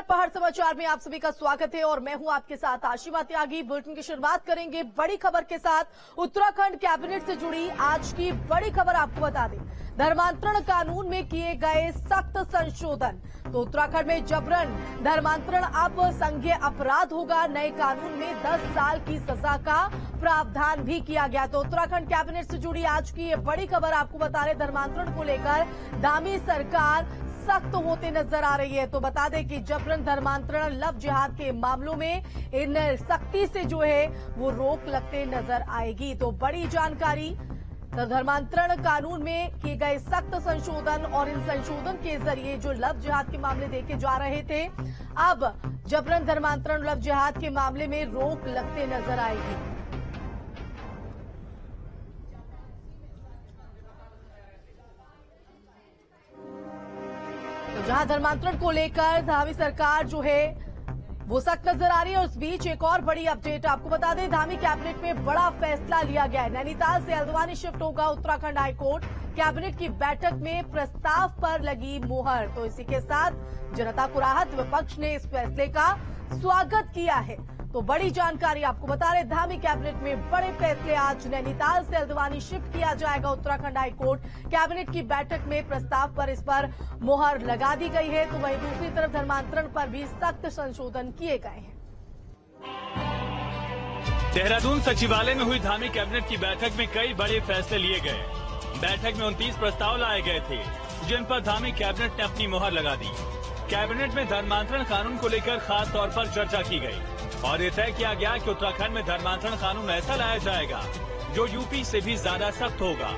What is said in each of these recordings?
नमस्कार, पहाड़ समाचार में आप सभी का स्वागत है और मैं हूं आपके साथ आशिमा त्यागी। बुलेटिन की शुरुआत करेंगे बड़ी खबर के साथ। उत्तराखंड कैबिनेट से जुड़ी आज की बड़ी खबर आपको बता दें, धर्मांतरण कानून में किए गए सख्त संशोधन। तो उत्तराखंड में जबरन धर्मांतरण अब संज्ञेय अपराध होगा। नए कानून में 10 साल की सजा का प्रावधान भी किया गया। तो उत्तराखंड कैबिनेट से जुड़ी आज की ये बड़ी खबर आपको बता रहे, धर्मांतरण को लेकर धामी सरकार सख्त होते नजर आ रही है। तो बता दें कि जबरन धर्मांतरण, लव जिहाद के मामलों में इन सख्ती से जो है वो रोक लगते नजर आएगी। तो बड़ी जानकारी, धर्मांतरण कानून में किए गए सख्त संशोधन और इन संशोधन के जरिए जो लव जिहाद के मामले देखे जा रहे थे, अब जबरन धर्मांतरण, लव जिहाद के मामले में रोक लगते नजर आएगी। तो जहां धर्मांतरण को लेकर धामी सरकार जो है वो सख्त नजर आ रही है, उस बीच एक और बड़ी अपडेट आपको बता दें, धामी कैबिनेट में बड़ा फैसला लिया गया है। नैनीताल से हल्द्वानी शिफ्ट होगा उत्तराखंड हाईकोर्ट। कैबिनेट की बैठक में प्रस्ताव पर लगी मुहर। तो इसी के साथ जनता को राहत, विपक्ष ने इस फैसले का स्वागत किया है। तो बड़ी जानकारी आपको बता रहे, धामी कैबिनेट में बड़े फैसले। आज नैनीताल से हल्द्वानी शिफ्ट किया जाएगा उत्तराखंड हाईकोर्ट। कैबिनेट की बैठक में प्रस्ताव पर इस पर मुहर लगा दी गई है। तो वहीं दूसरी तरफ धर्मांतरण पर भी सख्त संशोधन किए गए हैं। देहरादून सचिवालय में हुई धामी कैबिनेट की बैठक में कई बड़े फैसले लिए गए। बैठक में 29 प्रस्ताव लाए गए थे, जिन पर धामी कैबिनेट ने अपनी मुहर लगा दी। कैबिनेट में धर्मांतरण कानून को लेकर खास तौर पर चर्चा की गई और ये तय किया गया कि उत्तराखंड में धर्मांतरण कानून ऐसा लाया जाएगा जो यूपी से भी ज्यादा सख्त होगा।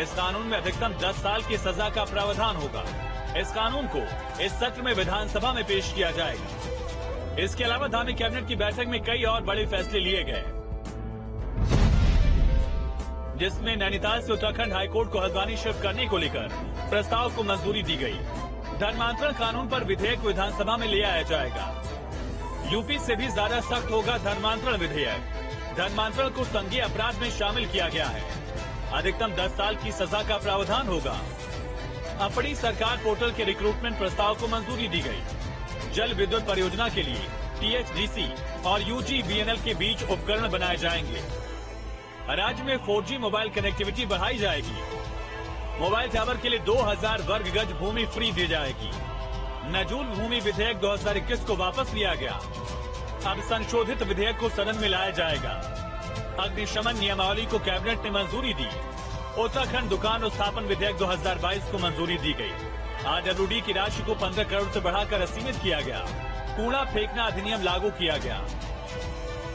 इस कानून में अधिकतम 10 साल की सजा का प्रावधान होगा। इस कानून को इस सत्र में विधानसभा में पेश किया जाएगा। इसके अलावा धामी कैबिनेट की बैठक में कई और बड़े फैसले लिए गए, जिसमें नैनीताल से उत्तराखंड हाईकोर्ट को हल्द्वानी शिफ्ट करने को लेकर प्रस्ताव को मंजूरी दी गई। धर्मांतरण कानून पर विधेयक विधानसभा में ले आया जाएगा। यूपी से भी ज्यादा सख्त होगा धर्मांतरण विधेयक। धर्मांतरण को संज्ञेय अपराध में शामिल किया गया है। अधिकतम 10 साल की सजा का प्रावधान होगा। अपनी सरकार पोर्टल के रिक्रूटमेंट प्रस्ताव को मंजूरी दी गई। जल विद्युत परियोजना के लिए THDC और UGVNL के बीच उपकरण बनाए जाएंगे। राज्य में 4G मोबाइल कनेक्टिविटी बढ़ाई जाएगी। मोबाइल टावर के लिए 2000 वर्ग गज भूमि फ्री दी जाएगी। नजूल भूमि विधेयक 2021 को वापस लिया गया। अब संशोधित विधेयक को सदन में लाया जाएगा। अग्निशमन नियमावली को कैबिनेट ने मंजूरी दी। उत्तराखंड दुकान स्थापन विधेयक 2022 को मंजूरी दी गई। RWD की राशि को 15 करोड़ से बढ़ाकर सीमित किया गया। कूड़ा फेंकना अधिनियम लागू किया गया।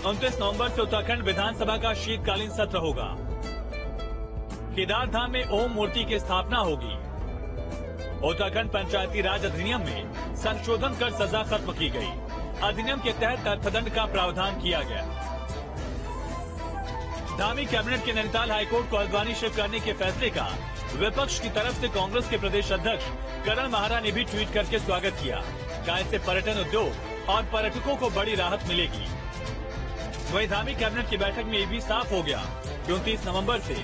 29 नवंबर से उत्तराखंड विधानसभा का शीतकालीन सत्र होगा। केदारधाम में ओम मूर्ति की स्थापना होगी। उत्तराखंड पंचायती राज अधिनियम में संशोधन कर सजा खत्म की गई। अधिनियम के तहत अर्थदंड का प्रावधान किया गया। धामी कैबिनेट के नैनीताल हाईकोर्ट को हल्द्वानी शिफ्ट करने के फैसले का विपक्ष की तरफ से कांग्रेस के प्रदेश अध्यक्ष करण माहरा ने भी ट्वीट करके स्वागत किया। कहा, इससे पर्यटन उद्योग और पर्यटकों को बड़ी राहत मिलेगी। वहीं धामी कैबिनेट की बैठक में ये भी साफ हो गया कि 29 नवंबर से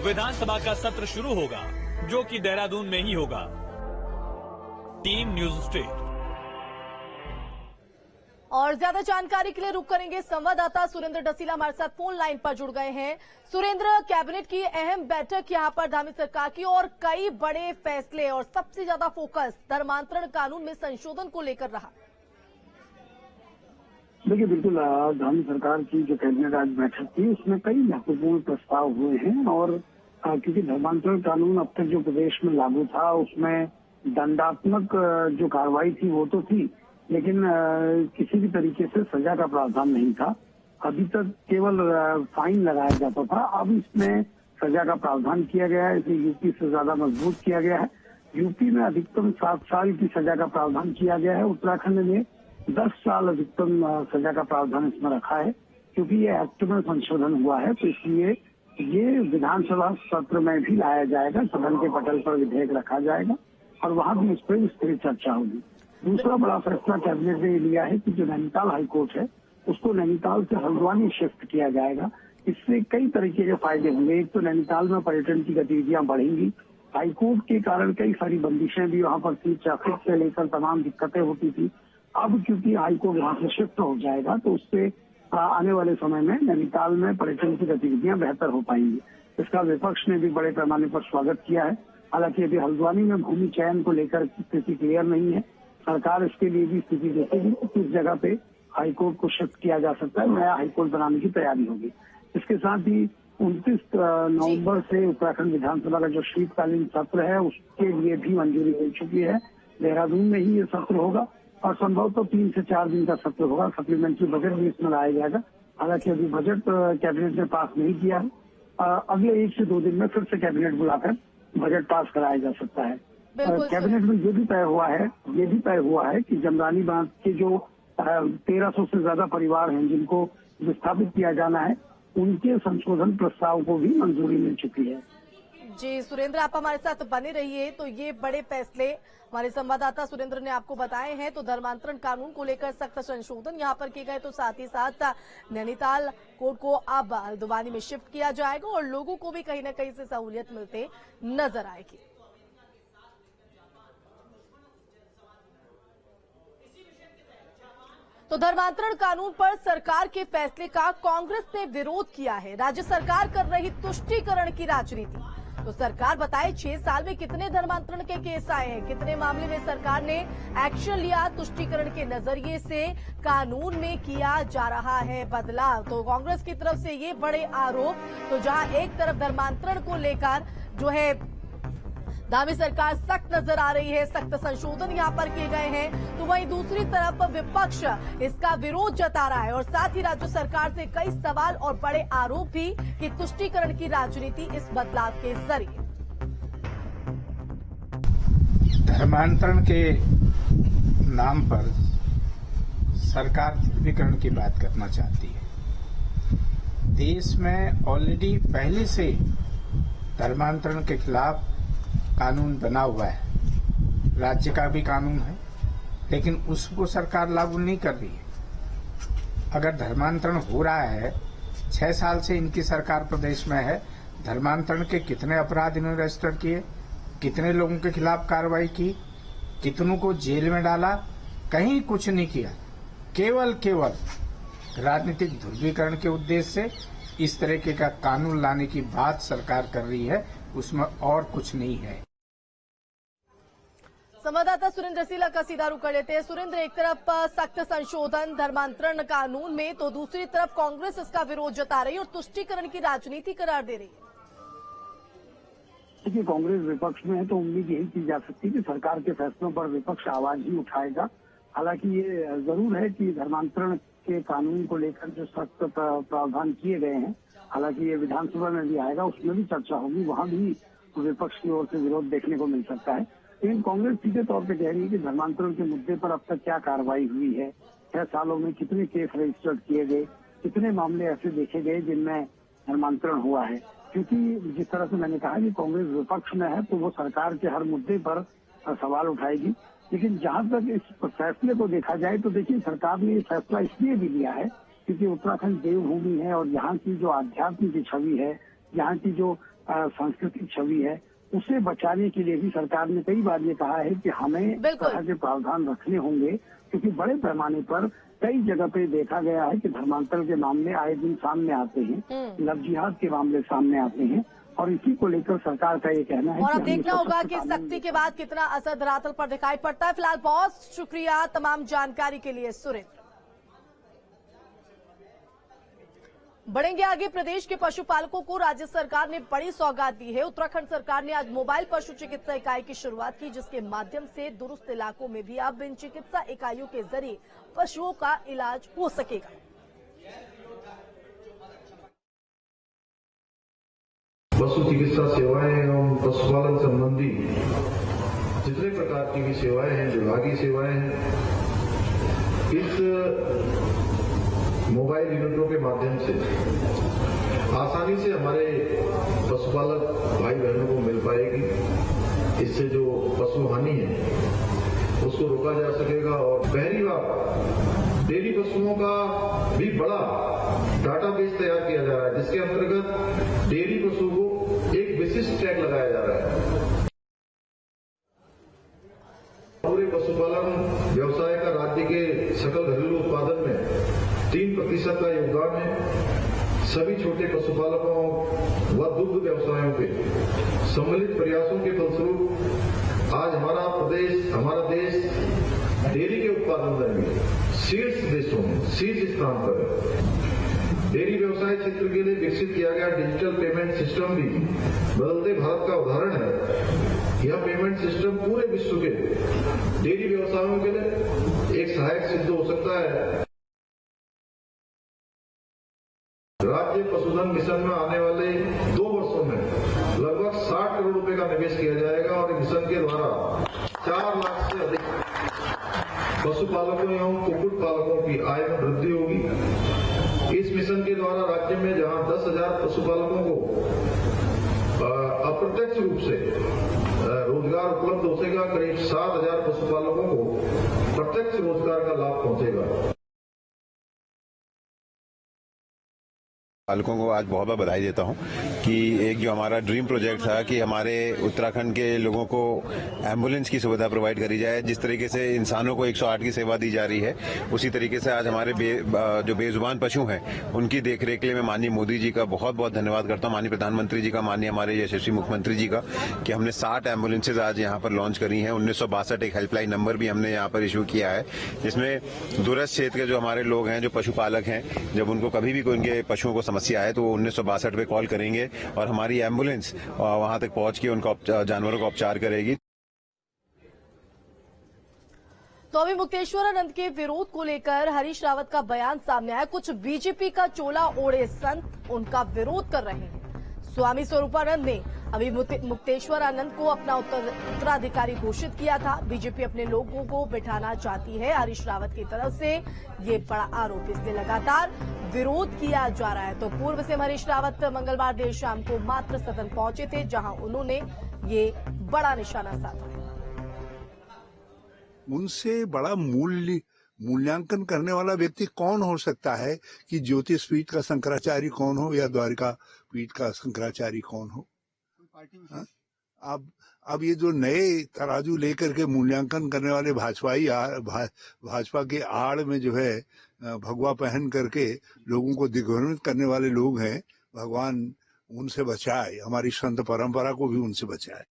विधानसभा का सत्र शुरू होगा, जो कि देहरादून में ही होगा। Team news state. और ज्यादा जानकारी के लिए रुक करेंगे, संवाददाता सुरेंद्र डसीला हमारे साथ फोन लाइन पर जुड़ गए हैं। सुरेंद्र, कैबिनेट की अहम बैठक यहां पर धामी सरकार की और कई बड़े फैसले और सबसे ज्यादा फोकस धर्मांतरण कानून में संशोधन को लेकर रहा। देखिए, बिल्कुल धामी सरकार की जो कैबिनेट आज बैठक थी उसमें कई महत्वपूर्ण प्रस्ताव हुए हैं और क्योंकि धर्मांतरण कानून अब तक जो प्रदेश में लागू था उसमें दंडात्मक जो कार्रवाई थी वो तो थी, लेकिन किसी भी तरीके से सजा का प्रावधान नहीं था। अभी तक केवल फाइन लगाया जाता था, अब इसमें सजा का प्रावधान किया गया है। इसे यूपी से ज्यादा मजबूत किया गया है। यूपी में अधिकतम 7 साल की सजा का प्रावधान किया गया है। उत्तराखंड में 10 साल अधिकतम सजा का प्रावधान इसमें रखा है। क्योंकि ये एक्ट में संशोधन हुआ है तो इसलिए ये विधानसभा सत्र में भी लाया जाएगा। सदन के पटल पर विधेयक रखा जाएगा और वहां भी इस पर विस्तृत चर्चा होगी। दूसरा बड़ा फैसला कैबिनेट ने लिया है कि जो नैनीताल हाईकोर्ट है उसको नैनीताल से हल्द्वानी शिफ्ट किया जाएगा। इससे कई तरीके के फायदे होंगे। एक तो नैनीताल में पर्यटन की गतिविधियां बढ़ेंगी। हाईकोर्ट के कारण कई सारी बंदिशें भी वहां पर थी, ट्रैफिक से लेकर तमाम दिक्कतें होती थी। अब क्योंकि हाईकोर्ट वहां से शिफ्ट हो जाएगा तो उससे आने वाले समय में नैनीताल में पर्यटन की गतिविधियां बेहतर हो पाएंगी। इसका विपक्ष ने भी बड़े पैमाने पर स्वागत किया है। हालांकि अभी हल्द्वानी में भूमि चयन को लेकर स्थिति क्लियर नहीं है। सरकार इसके लिए भी स्थिति देखेगी कि किस जगह पे हाईकोर्ट को शिफ्ट किया जा सकता है, नया हाईकोर्ट बनाने की तैयारी होगी। इसके साथ ही 29 नवंबर से उत्तराखंड विधानसभा का जो शीतकालीन सत्र है उसके लिए भी मंजूरी मिल चुकी है। देहरादून में ही ये सत्र होगा और संभवतः 3 से 4 दिन का सत्र होगा। सप्लीमेंट्री बजट भी इसमें लाया जाएगा। हालांकि अभी बजट कैबिनेट ने पास नहीं किया है। अगले 1 से 2 दिन में फिर से कैबिनेट बुलाकर बजट पास कराया जा सकता है। कैबिनेट में ये भी तय हुआ है कि जमरानी बांध के जो 1300 से ज्यादा परिवार हैं जिनको विस्थापित किया जाना है, उनके संशोधन प्रस्ताव को भी मंजूरी मिल चुकी है। जी सुरेंद्र, आप हमारे साथ बने रहिए। तो ये बड़े फैसले हमारे संवाददाता सुरेंद्र ने आपको बताए हैं। तो धर्मांतरण कानून को लेकर सख्त संशोधन यहां पर किए गए, तो साथ ही साथ नैनीताल कोर्ट को अब हल्द्वानी में शिफ्ट किया जाएगा और लोगों को भी कहीं न कहीं से सहूलियत मिलते नजर आएगी। तो धर्मांतरण कानून पर सरकार के फैसले का कांग्रेस ने विरोध किया है। राज्य सरकार कर रही तुष्टीकरण की राजनीति। तो सरकार बताए 6 साल में कितने धर्मांतरण के केस आए हैं, कितने मामले में सरकार ने एक्शन लिया। तुष्टीकरण के नजरिए से कानून में किया जा रहा है बदलाव। तो कांग्रेस की तरफ से ये बड़े आरोप। तो जहां एक तरफ धर्मांतरण को लेकर जो है दावी सरकार सख्त नजर आ रही है, सख्त संशोधन यहां पर किए गए हैं, तो वहीं दूसरी तरफ विपक्ष इसका विरोध जता रहा है और साथ ही राज्य सरकार से कई सवाल और बड़े आरोप भी कि तुष्टीकरण की राजनीति इस बदलाव के जरिए। धर्मांतरण के नाम पर सरकार ध्रुवीकरण की बात करना चाहती है। देश में ऑलरेडी पहले से धर्मांतरण के खिलाफ कानून बना हुआ है, राज्य का भी कानून है, लेकिन उसको सरकार लागू नहीं कर रही है। अगर धर्मांतरण हो रहा है, 6 साल से इनकी सरकार प्रदेश में है, धर्मांतरण के कितने अपराध इन्होंने रजिस्टर किए, कितने लोगों के खिलाफ कार्रवाई की, कितनों को जेल में डाला, कहीं कुछ नहीं किया। केवल राजनीतिक ध्रुवीकरण के उद्देश्य से इस तरीके का कानून लाने की बात सरकार कर रही है, उसमें और कुछ नहीं है। संवाददाता सुरेंद्र रसीला का सीधा रुख कर लेते हैं। सुरेंद्र, एक तरफ सख्त संशोधन धर्मांतरण कानून में, तो दूसरी तरफ कांग्रेस इसका विरोध जता रही है और तुष्टीकरण की राजनीति करार दे रही है। देखिए, कांग्रेस विपक्ष में है तो उम्मीद यही की जा सकती है कि सरकार के फैसलों पर विपक्ष आवाज ही उठाएगा। हालांकि ये जरूर है कि धर्मांतरण के कानून को लेकर जो सख्त प्रावधान किए गए हैं, हालांकि ये विधानसभा में भी आएगा, उसमें भी चर्चा होगी, वहां भी विपक्ष की ओर से विरोध देखने को मिल सकता है। लेकिन कांग्रेस सीधे तौर पे कह रही है कि धर्मांतरण के मुद्दे पर अब तक क्या कार्रवाई हुई है, 6 सालों में कितने केस रजिस्टर्ड किए गए, कितने मामले ऐसे देखे गए जिनमें धर्मांतरण हुआ है। क्योंकि जिस तरह से मैंने कहा कि कांग्रेस विपक्ष में है तो वो सरकार के हर मुद्दे पर सवाल उठाएगी। लेकिन जहां तक इस फैसले को देखा जाए तो देखिए, सरकार ने ये फैसला इसलिए भी लिया है क्योंकि उत्तराखंड देवभूमि है और यहाँ की जो आध्यात्म की छवि है, यहाँ की जो सांस्कृतिक छवि है, उसे बचाने के लिए भी सरकार ने कई बार ये कहा है कि हमें इस तरह के प्रावधान रखने होंगे। क्योंकि बड़े पैमाने पर कई जगह पे देखा गया है कि धर्मांतरण के मामले आए दिन सामने आते हैं, लव जिहाद के मामले सामने आते हैं और इसी को लेकर सरकार का ये कहना है। और अब देखना होगा कि सख्ती के बाद कितना असर धरातल पर दिखाई पड़ता है। फिलहाल बहुत शुक्रिया तमाम जानकारी के लिए सुरेंद्र। बढ़ेंगे आगे। प्रदेश के पशुपालकों को राज्य सरकार ने बड़ी सौगात दी है। उत्तराखंड सरकार ने आज मोबाइल पशु चिकित्सा इकाई की शुरुआत की, जिसके माध्यम से दूरस्थ इलाकों में भी अब इन चिकित्सा इकाइयों के जरिए पशुओं का इलाज हो सकेगा। पशु चिकित्सा सेवाएं एवं पशुपालन संबंधी जितने प्रकार की भी सेवाएं हैं, विभागीय सेवाएं हैं, इस मोबाइल यूनिटों के माध्यम से आसानी से हमारे पशुपालक भाई बहनों को मिल पाएगी। इससे जो पशु हानि है उसको रोका जा सकेगा और पहली बार डेयरी पशुओं का भी बड़ा डाटाबेस तैयार किया जा रहा है, जिसके अंतर्गत डेयरी पशु को एक विशिष्ट टैग लगाया जा रहा है। पूरे पशुपालन व्यवसाय का राज्य के का योगदान है। सभी छोटे पशुपालकों व दुग्ध व्यवसायों के सम्मिलित प्रयासों के फलस्वरूप आज हमारा देश डेयरी के उत्पादन में शीर्ष देशों में शीर्ष स्थान पर है। डेयरी व्यवसाय क्षेत्र के लिए विकसित किया गया डिजिटल पेमेंट सिस्टम भी बदलते भारत का उदाहरण है। यह पेमेंट सिस्टम पूरे विश्व के डेयरी व्यवसायों के लिए एक सहायक सिद्ध हो सकता है। राज्य पशुधन मिशन में आने वाले 2 वर्षों में लगभग 60 करोड़ रुपए का निवेश किया जाएगा और मिशन के द्वारा 4 लाख से अधिक पशुपालकों एवं कुक्कुट पालकों की आय में वृद्धि होगी। इस मिशन के द्वारा राज्य में जहां 10,000 पशुपालकों को अप्रत्यक्ष रूप से रोजगार उपलब्ध हो सकेगा, करीब 7,000 पशुपालकों को प्रत्यक्ष रोजगार का लाभ पहुंचेगा। पालकों को आज बहुत बहुत बधाई देता हूं कि एक जो हमारा ड्रीम प्रोजेक्ट था कि हमारे उत्तराखंड के लोगों को एम्बुलेंस की सुविधा प्रोवाइड करी जाए। जिस तरीके से इंसानों को 108 की सेवा दी जा रही है, उसी तरीके से आज हमारे जो बेजुबान पशु हैं उनकी देखरेख के लिए मैं माननीय मोदी जी का बहुत बहुत धन्यवाद करता हूं, माननीय प्रधानमंत्री जी का, माननीय हमारे यशस्वी मुख्यमंत्री जी का, कि हमने 60 एम्बुलेंसेज आज यहाँ पर लॉन्च करी हैं। 1962 एक हेल्पलाइन नंबर भी हमने यहाँ पर इशू किया है, जिसमें दूरस्थ क्षेत्र के जो हमारे लोग हैं, जो पशुपालक हैं, जब उनको कभी भी कोई उनके पशुओं को समस्या आए तो वो 1962 पे कॉल करेंगे और हमारी एम्बुलेंस वहां तक पहुंच के उनको जानवरों का उपचार करेगी। तो अभी मुक्तेश्वरानंद के विरोध को लेकर हरीश रावत का बयान सामने आया। कुछ बीजेपी का चोला ओढ़े संत उनका विरोध कर रहे हैं। स्वामी स्वरूपानंद ने अभी मुक्तेश्वरानंद को अपना उत्तराधिकारी घोषित किया था। बीजेपी अपने लोगों को बिठाना चाहती है हरीश रावत की तरफ से, ये बड़ा आरोप, इसलिए लगातार विरोध किया जा रहा है। तो पूर्व से हरीश रावत मंगलवार देर शाम को मात्र सदन पहुंचे थे, जहां उन्होंने ये बड़ा निशाना साधा। उनसे बड़ा मूल्यांकन करने वाला व्यक्ति कौन हो सकता है कि ज्योतिष पीठ का शंकराचार्य कौन हो या द्वारिका पीठ का शंकराचार्य कौन हो। अब ये जो नए तराजू लेकर के मूल्यांकन करने वाले भाजपा के आड़ में जो है भगवा पहन करके लोगों को दिग्भ्रमित करने वाले लोग हैं, भगवान उनसे बचाए, हमारी संत परंपरा को भी उनसे बचाए।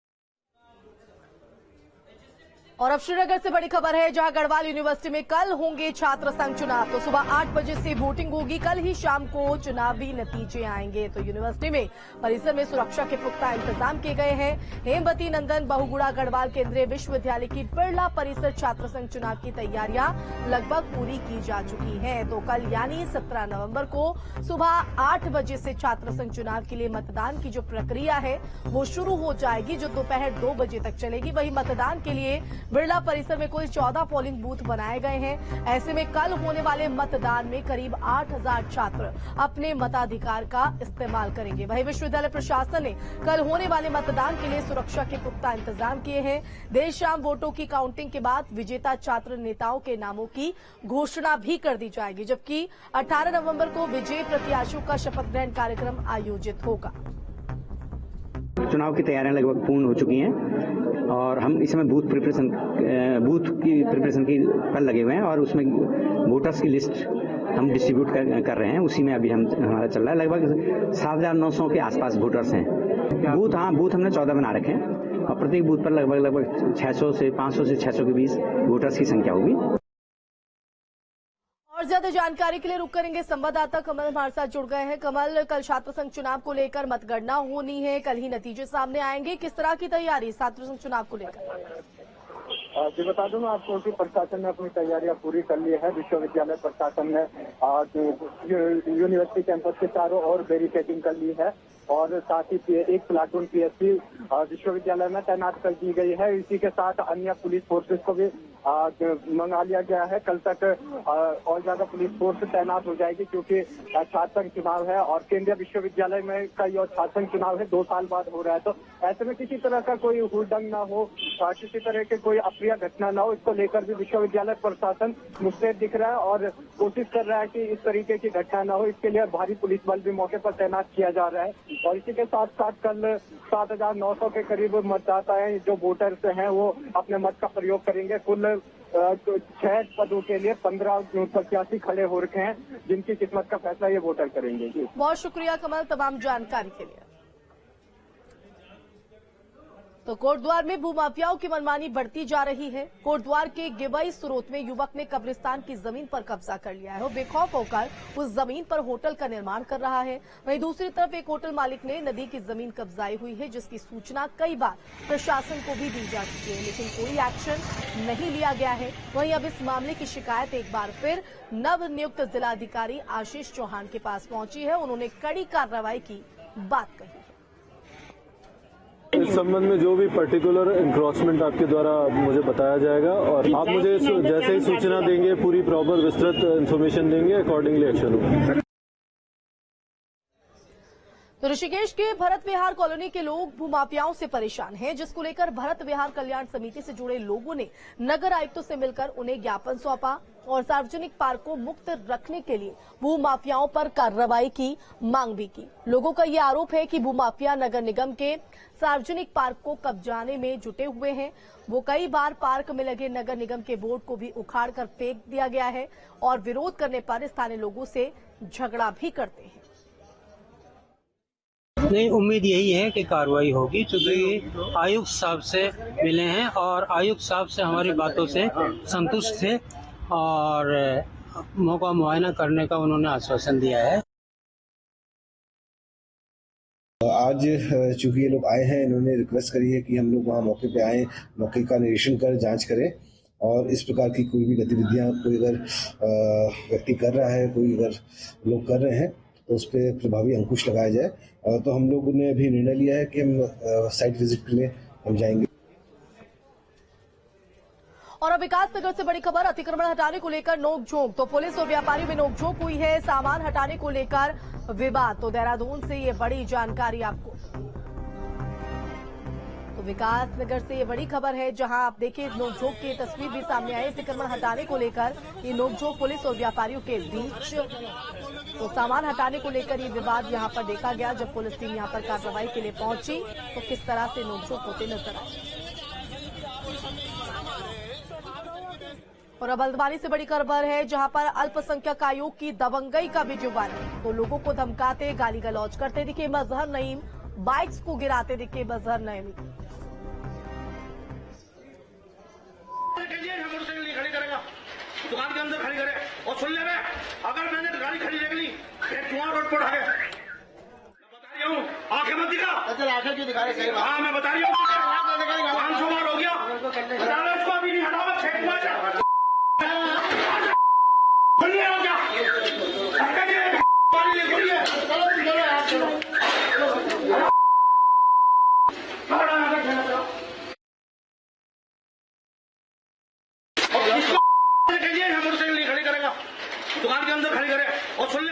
और अब श्रीनगर से बड़ी खबर है, जहां गढ़वाल यूनिवर्सिटी में कल होंगे छात्र संघ चुनाव। तो सुबह 8 बजे से वोटिंग होगी, कल ही शाम को चुनावी नतीजे आएंगे। तो यूनिवर्सिटी में परिसर में सुरक्षा के पुख्ता इंतजाम किए गए हैं। हेमवती नंदन बहुगुणा गढ़वाल केंद्रीय विश्वविद्यालय की बिरला परिसर छात्र संघ चुनाव की तैयारियां लगभग पूरी की जा चुकी है। तो कल यानी 17 नवंबर को सुबह 8 बजे से छात्र संघ चुनाव के लिए मतदान की जो प्रक्रिया है वो शुरू हो जाएगी, जो दोपहर 2 बजे तक चलेगी। वहीं मतदान के लिए बिरला परिसर में कुल 14 पोलिंग बूथ बनाए गए हैं। ऐसे में कल होने वाले मतदान में करीब 8,000 छात्र अपने मताधिकार का इस्तेमाल करेंगे। वहीं विश्वविद्यालय प्रशासन ने कल होने वाले मतदान के लिए सुरक्षा के पुख्ता इंतजाम किए हैं। देर शाम वोटों की काउंटिंग के बाद विजेता छात्र नेताओं के नामों की घोषणा भी कर दी जाएगी, जबकि 18 नवंबर को विजयी प्रत्याशियों का शपथ ग्रहण कार्यक्रम आयोजित होगा। चुनाव की तैयारियां लगभग पूर्ण हो चुकी हैं और हम इस समय बूथ की प्रिपरेशन की पर लगे हुए हैं और उसमें वोटर्स की लिस्ट हम डिस्ट्रीब्यूट कर रहे हैं। उसी में अभी हमारा चल रहा है। लगभग 7,900 के आसपास वोटर्स हैं। बूथ हमने 14 बना रखे हैं और प्रत्येक बूथ पर लगभग 500 से 600 के बीच वोटर्स की संख्या होगी। और ज्यादा जानकारी के लिए रुक करेंगे संवाददाता कमल हमारे साथ जुड़ गए हैं। कमल, कल छात्र संघ चुनाव को लेकर मतगणना होनी है, कल ही नतीजे सामने आएंगे, किस तरह की तैयारी छात्र संघ चुनाव को लेकर? जी बता दूं आपको कि प्रशासन ने अपनी तैयारियां पूरी कर ली है। विश्वविद्यालय प्रशासन ने यूनिवर्सिटी कैंपस के चारों ओर बैरिकेडिंग कर ली है और साथ ही एक प्लाटून पीएससी विश्वविद्यालय में तैनात कर दी गई है। इसी के साथ अन्य पुलिस फोर्सेस को भी मंगा लिया गया है। कल तक और ज्यादा पुलिस फोर्स तैनात हो जाएगी, क्योंकि छात्र संघ चुनाव है और केंद्रीय विश्वविद्यालय में का ये छात्र संघ चुनाव है, 2 साल बाद हो रहा है। तो ऐसे में किसी तरह का कोई हुड़दंग ना हो, किसी तरह के कोई अप्रिय घटना ना हो, इसको लेकर भी विश्वविद्यालय प्रशासन मुस्तैद दिख रहा है और कोशिश कर रहा है कि इस तरीके की घटना ना हो। इसके लिए भारी पुलिस बल भी मौके पर तैनात किया जा रहा है। और इसी के साथ साथ कल 7,900 के करीब मतदाता हैं, जो वोटर्स हैं वो अपने मत का प्रयोग करेंगे। कुल तो 6 पदों के लिए 15 प्रत्याशी खड़े हो रखे हैं, जिनकी किस्मत का फैसला ये वोटर करेंगे। जी बहुत शुक्रिया कमल तमाम जानकारी के लिए। तो कोटद्वार में भूमाफियाओं की मनमानी बढ़ती जा रही है। कोटद्वार के गिबई स्रोत में युवक ने कब्रिस्तान की जमीन पर कब्जा कर लिया है और बेखौफ होकर उस जमीन पर होटल का निर्माण कर रहा है। वहीं दूसरी तरफ एक होटल मालिक ने नदी की जमीन कब्जाई हुई है, जिसकी सूचना कई बार प्रशासन को भी दी जा चुकी है, लेकिन कोई एक्शन नहीं लिया गया है। वहीं अब इस मामले की शिकायत एक बार फिर नवनियुक्त जिलाधिकारी आशीष चौहान के पास पहुंची है। उन्होंने कड़ी कार्रवाई की बात कही। इस संबंध में जो भी पर्टिकुलर इंक्रोचमेंट आपके द्वारा मुझे बताया जाएगा और आप मुझे जैसे ही सूचना देंगे पूरी प्रॉपर विस्तृत इन्फॉर्मेशन देंगे, अकॉर्डिंगली एक्शन होगा। तो ऋषिकेश के भरत विहार कॉलोनी के लोग भूमाफियाओं से परेशान हैं, जिसको लेकर भरत विहार कल्याण समिति से जुड़े लोगों ने नगर आयुक्तों से मिलकर उन्हें ज्ञापन सौंपा और सार्वजनिक पार्क को मुक्त रखने के लिए भूमाफियाओं पर कार्रवाई की मांग भी की। लोगों का ये आरोप है कि भूमाफिया नगर निगम के सार्वजनिक पार्क को कब्जाने में जुटे हुए हैं। वो कई बार पार्क में लगे नगर निगम के बोर्ड को भी उखाड़ कर फेंक दिया गया है और विरोध करने पर स्थानीय लोगों से झगड़ा भी करते हैं। नहीं, उम्मीद यही है कि कार्रवाई होगी, क्योंकि आयुक्त साहब से मिले हैं और आयुक्त साहब से हमारी बातों से संतुष्ट थे और मौका मुआयना करने का उन्होंने आश्वासन दिया है। आज चूंकि ये लोग आए हैं, इन्होंने रिक्वेस्ट करी है कि हम लोग वहाँ मौके पे आए, मौके का निरीक्षण कर जांच करें और इस प्रकार की कोई भी गतिविधियां कोई अगर व्यक्ति कर रहा है, कोई अगर लोग कर रहे हैं तो उस पर प्रभावी अंकुश लगाया जाए। तो हम लोगों ने अभी निर्णय लिया है कि हम साइट विजिट के लिए हम जाएंगे। और अब विकास नगर से बड़ी खबर, अतिक्रमण हटाने को लेकर नोकझोंक। तो पुलिस और व्यापारियों में नोकझोंक हुई है, सामान हटाने को लेकर विवाद। तो देहरादून से ये बड़ी जानकारी आपको। तो विकास नगर से ये बड़ी खबर है, जहां आप देखिए नोकझोंक की तस्वीर भी सामने आई। अतिक्रमण हटाने को लेकर ये नोकझोंक पुलिस और व्यापारियों के बीच। तो सामान हटाने को लेकर ये विवाद यहां पर देखा गया। जब पुलिस टीम यहां पर कार्रवाई के लिए पहुंची तो किस तरह से नोकझोंक होते नजर आए। और अब हल्द्वानी से बड़ी खबर है, जहां पर अल्पसंख्यक आयोग की दबंगई का वीडियो वायरल। तो लोगों को धमकाते, गाली गलौज करते दिखे मजहर नईम, बाइक्स को गिराते दिखे मजहर नईम। दुकान के अंदर खड़ी करे और सुन ले, अगर मैंने गाड़ी खड़ी देख ली कुआं रोड पर है, बता रही हूँ, आंखें मत दिखा। आंखें क्यों दिखा रहे? हाँ मैं बता रही हूँ, 500 बार हो गया, इसको अभी नहीं हटाओ, हो क्या मोटरसाइकिल खड़ी करेगा, दुकान के अंदर खड़ी करे और सुन ले।